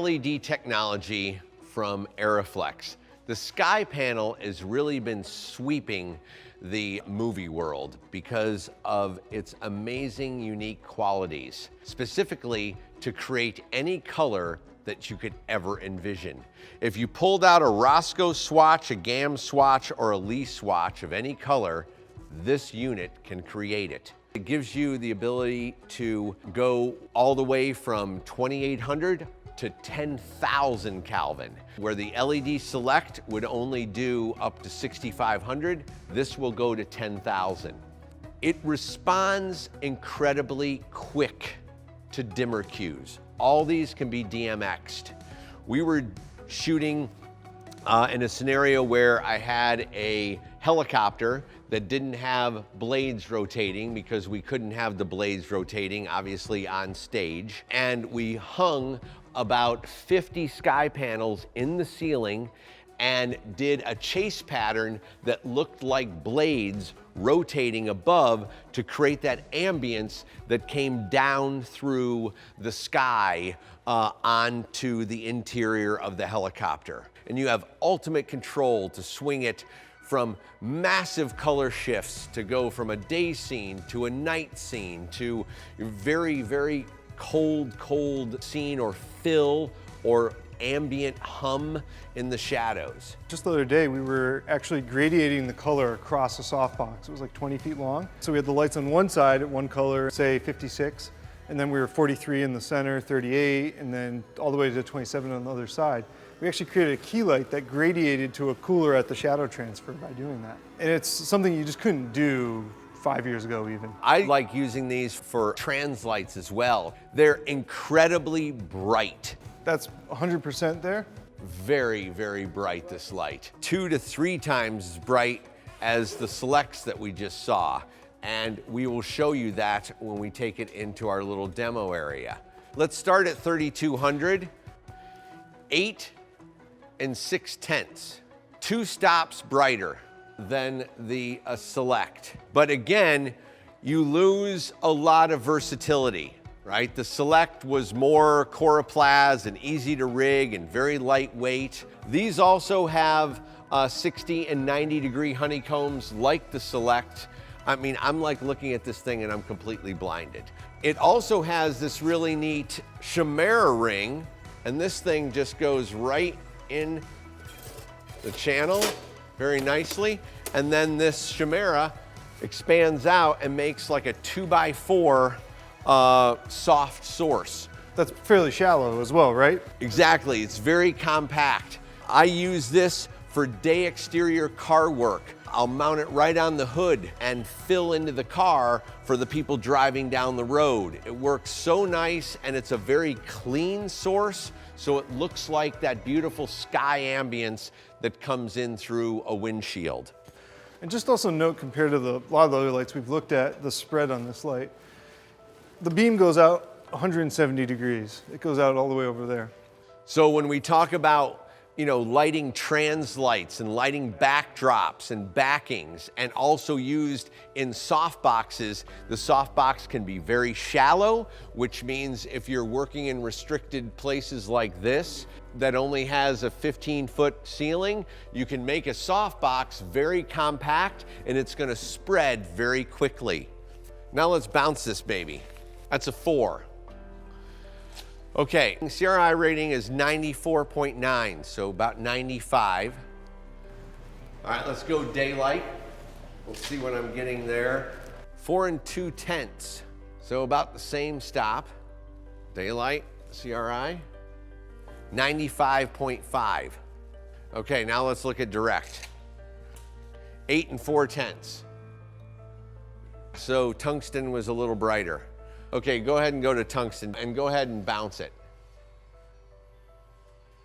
LED technology from Arri. The Skypanel has really been sweeping the movie world because of its amazing, unique qualities, specifically to create any color that you could ever envision. If you pulled out a Roscoe swatch, a GAM swatch, or a Lee swatch of any color, this unit can create it. It gives you the ability to go all the way from 2800 to 10,000 Kelvin. Where the LED Select would only do up to 6,500, this will go to 10,000. It responds incredibly quick to dimmer cues. All these can be DMX'd. We were shooting in a scenario where I had a helicopter that didn't have blades rotating because we couldn't have the blades rotating, obviously, on stage. And we hung about 50 Skypanels in the ceiling and did a chase pattern that looked like blades rotating above to create that ambience that came down through the sky onto the interior of the helicopter. And you have ultimate control to swing it from massive color shifts to go from a day scene to a night scene to very, very cold scene or fill or ambient hum in the shadows. Just the other day, we were actually gradiating the color across a softbox. It was like 20 feet long. So we had the lights on one side at one color, say 56, and then we were 43 in the center, 38, and then all the way to 27 on the other side. We actually created a key light that gradiated to a cooler at the shadow transfer by doing that. And it's something you just couldn't do 5 years ago even. I like using these for trans lights as well. They're incredibly bright. That's 100% there? Very, very bright, this light. 2 to 3 times as bright as the Selects that we just saw. And we will show you that when we take it into our little demo area. Let's start at 3200, 8 6/10, 2 stops brighter than the Select. But again, you lose a lot of versatility, right? The Select was more coroplast and easy to rig and very lightweight. These also have 60 and 90 degree honeycombs like the Select. I mean, I'm like looking at this thing and I'm completely blinded. It also has this really neat chimera ring, and this thing just goes right in the channel very nicely. And then this chimera expands out and makes like a 2x4 soft source. That's fairly shallow as well, right? Exactly, it's very compact. I use this for day exterior car work. I'll mount it right on the hood and fill into the car for the people driving down the road. It works so nice, and it's a very clean source, so it looks like that beautiful sky ambience that comes in through a windshield. And just also note, compared to a lot of the other lights we've looked at, the spread on this light. The beam goes out 170 degrees. It goes out all the way over there. So when we talk about lighting trans lights and lighting backdrops and backings, and also used in softboxes, the softbox can be very shallow, which means if you're working in restricted places like this that only has a 15-foot ceiling, you can make a softbox very compact and it's gonna spread very quickly. Now let's bounce this baby. That's a 4. Okay, CRI rating is 94.9, so about 95. All right, let's go daylight. We'll see what I'm getting there. 4 2/10, so about the same stop. Daylight, CRI, 95.5. Okay, now let's look at direct. 8 4/10. So tungsten was a little brighter. Okay, go ahead and go to tungsten and go ahead and bounce it.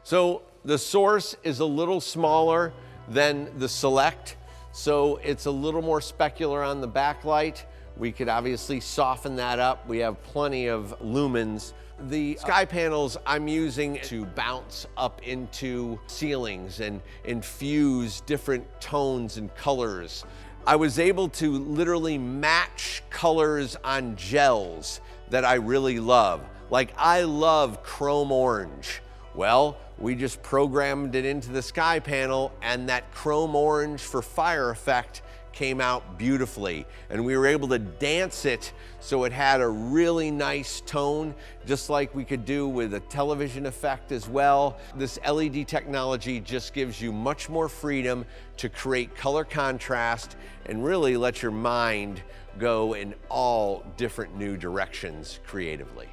So the source is a little smaller than the Select, so it's a little more specular on the backlight. We could obviously soften that up. We have plenty of lumens. The Skypanels I'm using to bounce up into ceilings and infuse different tones and colors. I was able to literally match colors on gels that I really love. Like I love chrome orange Well, we just programmed it into the Skypanel, and that chrome orange for fire effect came out beautifully. And we were able to dance it so it had a really nice tone, just like we could do with a television effect as well. This LED technology just gives you much more freedom to create color contrast and really let your mind go in all different new directions creatively.